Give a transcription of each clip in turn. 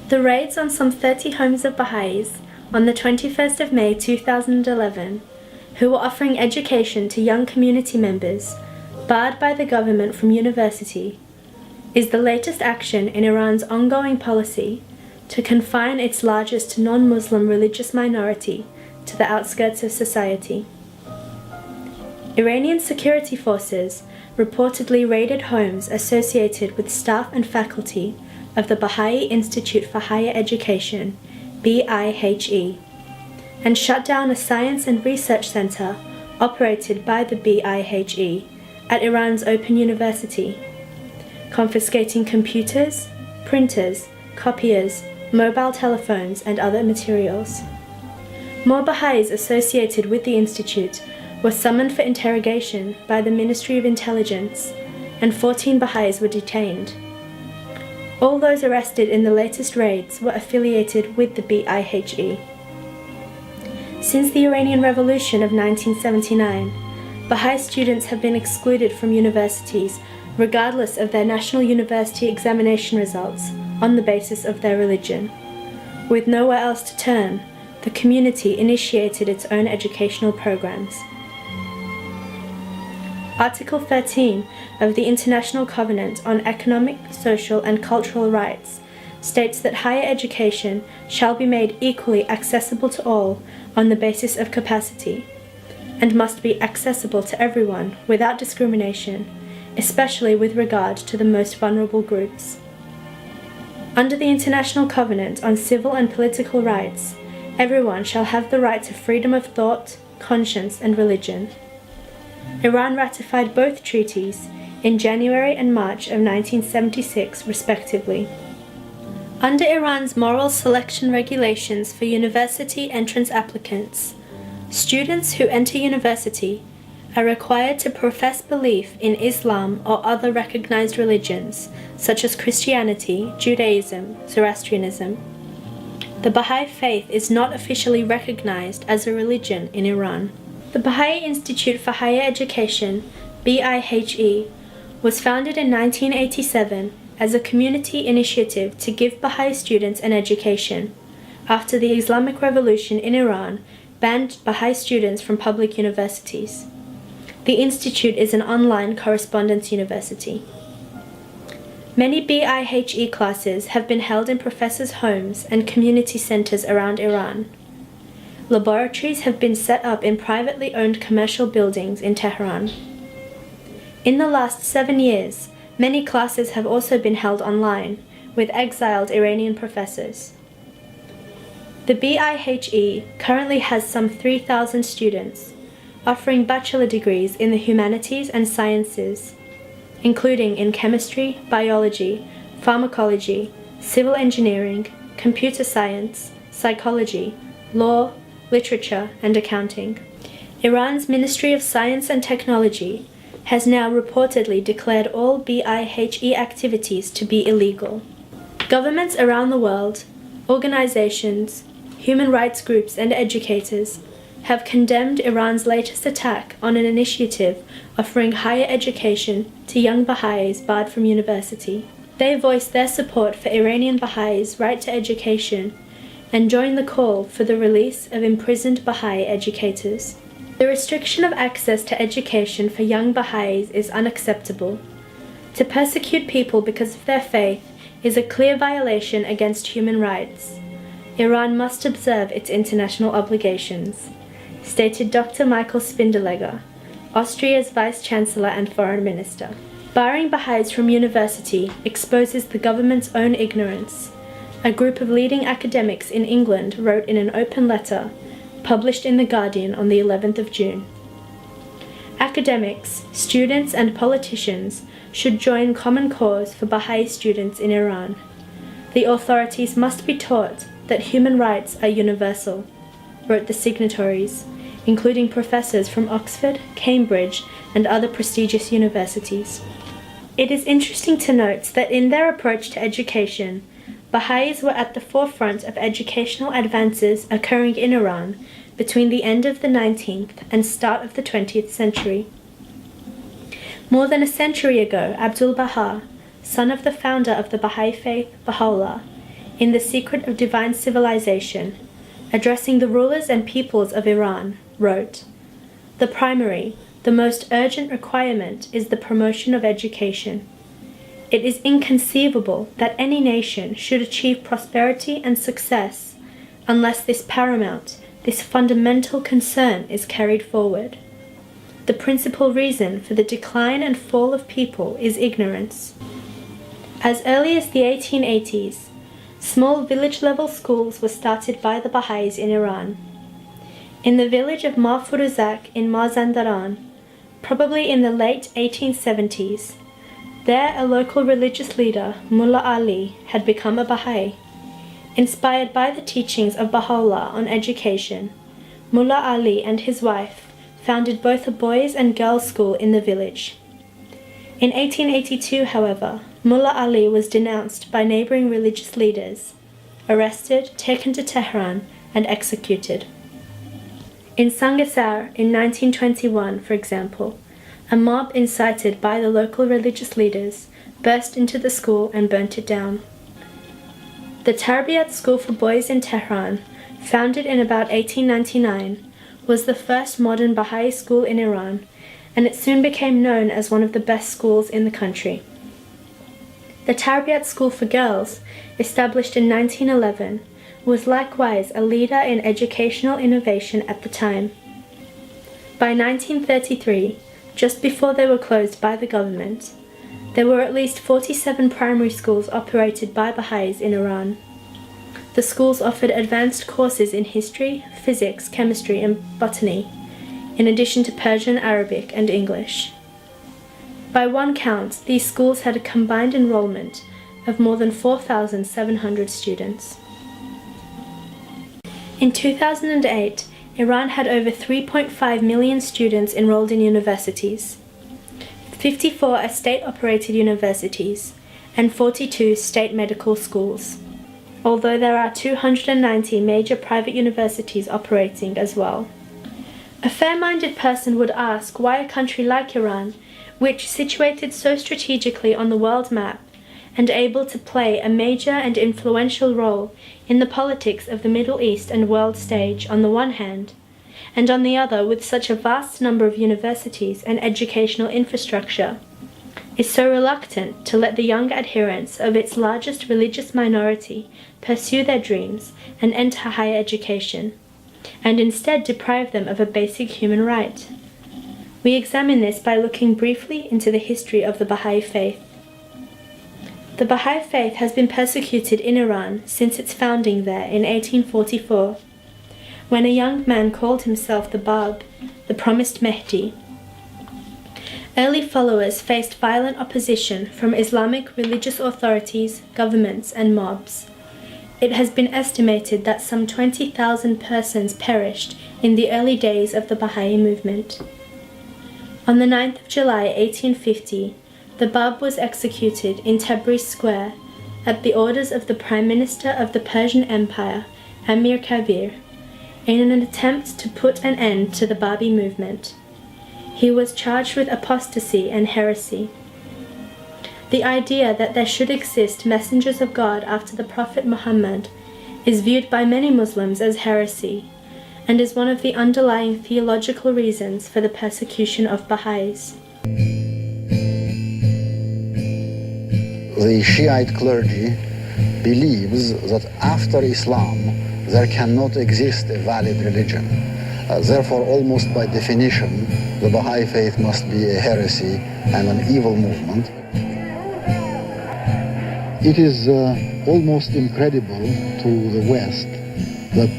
The raids on some 30 homes of Baha'is on the 21st of May 2011, who were offering education to young community members, barred by the government from university, is the latest action in Iran's ongoing policy to confine its largest non-Muslim religious minority to the outskirts of society. Iranian security forces reportedly raided homes associated with staff and faculty of the Bahá'í Institute for Higher Education, BIHE, and shut down a science and research center operated by the BIHE at Iran's Open University, confiscating computers, printers, copiers, mobile telephones, and other materials. More Baha'is associated with the institute were summoned for interrogation by the Ministry of Intelligence, and 14 Baha'is were detained. All those arrested in the latest raids were affiliated with the BIHE. Since the Iranian Revolution of 1979, Baha'i students have been excluded from universities regardless of their national university examination results on the basis of their religion. With nowhere else to turn, the community initiated its own educational programs. Article 13 of the International Covenant on Economic, Social and Cultural Rights states that higher education shall be made equally accessible to all on the basis of capacity, and must be accessible to everyone without discrimination, especially with regard to the most vulnerable groups. Under the International Covenant on Civil and Political Rights, everyone shall have the right to freedom of thought, conscience and religion. Iran ratified both treaties in January and March of 1976, respectively. Under Iran's moral selection regulations for university entrance applicants, students who enter university are required to profess belief in Islam or other recognized religions, such as Christianity, Judaism, Zoroastrianism. The Baha'i faith is not officially recognized as a religion in Iran. The Bahá'í Institute for Higher Education, BIHE, was founded in 1987 as a community initiative to give Baha'i students an education, after the Islamic Revolution in Iran banned Baha'i students from public universities. The institute is an online correspondence university. Many BIHE classes have been held in professors' homes and community centers around Iran. Laboratories have been set up in privately owned commercial buildings in Tehran. In the last 7 years, many classes have also been held online, with exiled Iranian professors. The BIHE currently has some 3,000 students, offering bachelor degrees in the humanities and sciences, including in chemistry, biology, pharmacology, civil engineering, computer science, psychology, law, literature, and accounting. Iran's Ministry of Science and Technology has now reportedly declared all BIHE activities to be illegal. Governments around the world, organizations, human rights groups, and educators have condemned Iran's latest attack on an initiative offering higher education to young Baha'is barred from university. They voiced their support for Iranian Baha'is' right to education and joined the call for the release of imprisoned Baha'i educators. The restriction of access to education for young Baha'is is unacceptable. To persecute people because of their faith is a clear violation against human rights. Iran must observe its international obligations, stated Dr. Michael Spindelegger, Austria's Vice-Chancellor and Foreign Minister. Barring Baha'is from university exposes the government's own ignorance, a group of leading academics in England wrote in an open letter published in The Guardian on the 11th of June. Academics, students, and politicians should join common cause for Baha'i students in Iran. The authorities must be taught that human rights are universal, wrote the signatories, including professors from Oxford, Cambridge, and other prestigious universities. It is interesting to note that in their approach to education, Baha'is were at the forefront of educational advances occurring in Iran between the end of the 19th and start of the 20th century. More than a century ago, Abdul Baha, son of the founder of the Baha'i faith, Baha'u'llah, in The Secret of Divine Civilization, addressing the rulers and peoples of Iran, wrote, "The primary, the most urgent requirement is the promotion of education. It is inconceivable that any nation should achieve prosperity and success unless this paramount, this fundamental concern is carried forward. The principal reason for the decline and fall of people is ignorance." As early as the 1880s, small village-level schools were started by the Baha'is in Iran. In the village of Mafuruzak in Mazandaran, probably in the late 1870s, there a local religious leader, Mullah Ali, had become a Baha'i. Inspired by the teachings of Baha'u'llah on education, Mullah Ali and his wife founded both a boys' and girls' school in the village. In 1882, however, Mullah Ali was denounced by neighboring religious leaders, arrested, taken to Tehran, and executed. In Sangassar in 1921, for example, a mob incited by the local religious leaders burst into the school and burnt it down. The Tarbiyat School for Boys in Tehran, founded in about 1899, was the first modern Baha'i school in Iran, and it soon became known as one of the best schools in the country. The Tarbiyat School for Girls, established in 1911, was likewise a leader in educational innovation at the time. By 1933, just before they were closed by the government, there were at least 47 primary schools operated by Baha'is in Iran. The schools offered advanced courses in history, physics, chemistry, and botany, in addition to Persian, Arabic, and English. By one count, these schools had a combined enrollment of more than 4,700 students. In 2008, Iran had over 3.5 million students enrolled in universities. 54 are state-operated universities and 42 state medical schools, although there are 290 major private universities operating as well. A fair-minded person would ask why a country like Iran, which situated so strategically on the world map and able to play a major and influential role in the politics of the Middle East and world stage on the one hand, and on the other with such a vast number of universities and educational infrastructure, is so reluctant to let the young adherents of its largest religious minority pursue their dreams and enter higher education, and instead deprive them of a basic human right. We examine this by looking briefly into the history of the Baha'i faith. The Baha'i faith has been persecuted in Iran since its founding there in 1844, when a young man called himself the Bab, the promised Mehdi. Early followers faced violent opposition from Islamic religious authorities, governments, and mobs. It has been estimated that some 20,000 persons perished in the early days of the Baha'i movement. On the 9th of July 1850, the Bab was executed in Tabriz Square at the orders of the Prime Minister of the Persian Empire, Amir Kabir, in an attempt to put an end to the Babi movement. He was charged with apostasy and heresy. The idea that there should exist messengers of God after the Prophet Muhammad is viewed by many Muslims as heresy, and is one of the underlying theological reasons for the persecution of Baha'is. The Shiite clergy believes that after Islam there cannot exist a valid religion. Therefore, almost by definition, the Baha'i faith must be a heresy and an evil movement. It is almost incredible to the West that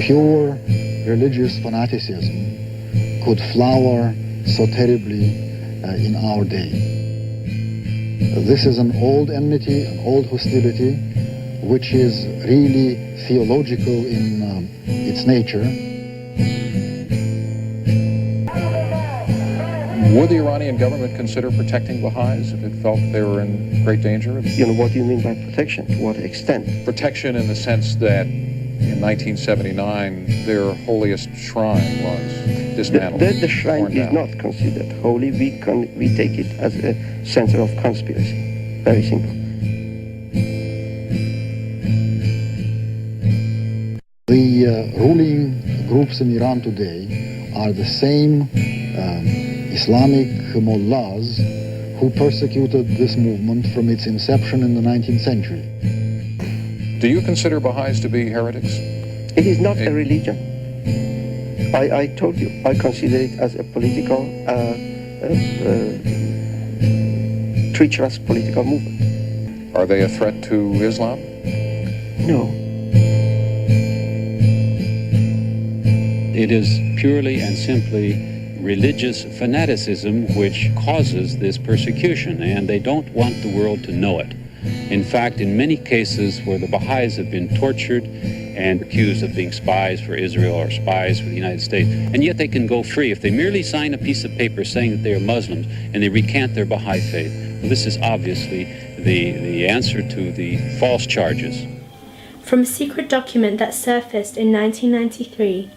pure religious fanaticism could flower so terribly in our day. This is an old enmity, an old hostility, which is really theological in its nature. Would the Iranian government consider protecting Baha'is if it felt they were in great danger? What do you mean by protection? To what extent? Protection in the sense that in 1979 their holiest shrine was dismantled. The shrine is not considered holy. We take it as a center of conspiracy. Very simple. The ruling groups in Iran today are the same Islamic mullahs who persecuted this movement from its inception in the 19th century. Do you consider Baha'is to be heretics? It is not a religion. I told you, I consider it as a political, treacherous political movement. Are they a threat to Islam? No. It is purely and simply religious fanaticism which causes this persecution, and they don't want the world to know it. In fact, in many cases where the Baha'is have been tortured and accused of being spies for Israel or spies for the United States, and yet they can go free if they merely sign a piece of paper saying that they are Muslims and they recant their Baha'i faith. Well, this is obviously the answer to the false charges. From a secret document that surfaced in 1993,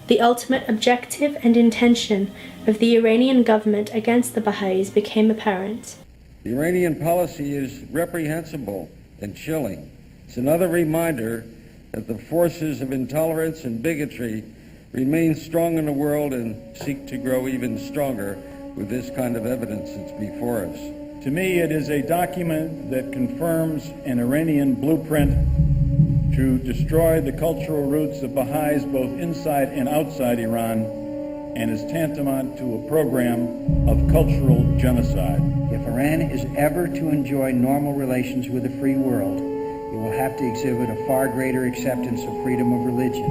the ultimate objective and intention of the Iranian government against the Baha'is became apparent. The Iranian policy is reprehensible and chilling. It's another reminder that the forces of intolerance and bigotry remain strong in the world and seek to grow even stronger with this kind of evidence that's before us. To me, it is a document that confirms an Iranian blueprint to destroy the cultural roots of Baha'is both inside and outside Iran, and is tantamount to a program of cultural genocide. If Iran is ever to enjoy normal relations with the free world, it will have to exhibit a far greater acceptance of freedom of religion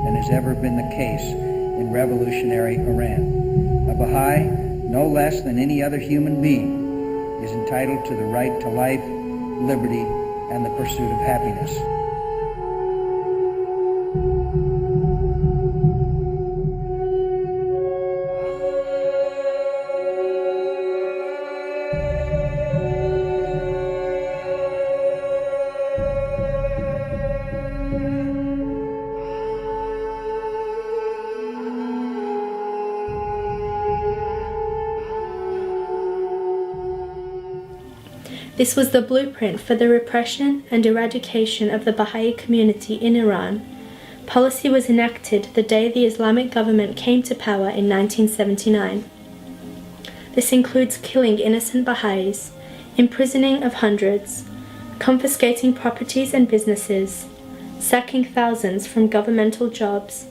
than has ever been the case in revolutionary Iran. A Baha'i, no less than any other human being, is entitled to the right to life, liberty, and the pursuit of happiness. This was the blueprint for the repression and eradication of the Baha'i community in Iran. Policy was enacted the day the Islamic government came to power in 1979. This includes killing innocent Baha'is, imprisoning of hundreds, confiscating properties and businesses, sacking thousands from governmental jobs,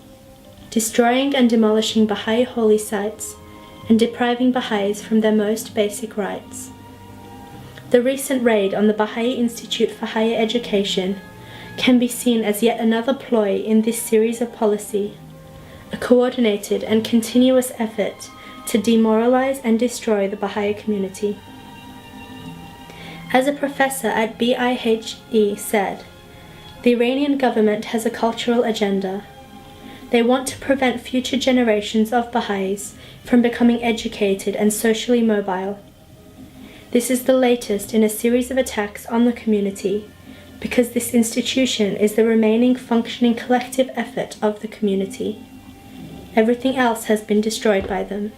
destroying and demolishing Baha'i holy sites, and depriving Baha'is from their most basic rights. The recent raid on the Bahá'í Institute for Higher Education can be seen as yet another ploy in this series of policy, a coordinated and continuous effort to demoralize and destroy the Baha'i community. As a professor at BIHE said, the Iranian government has a cultural agenda. They want to prevent future generations of Baha'is from becoming educated and socially mobile. This is the latest in a series of attacks on the community, because this institution is the remaining functioning collective effort of the community. Everything else has been destroyed by them.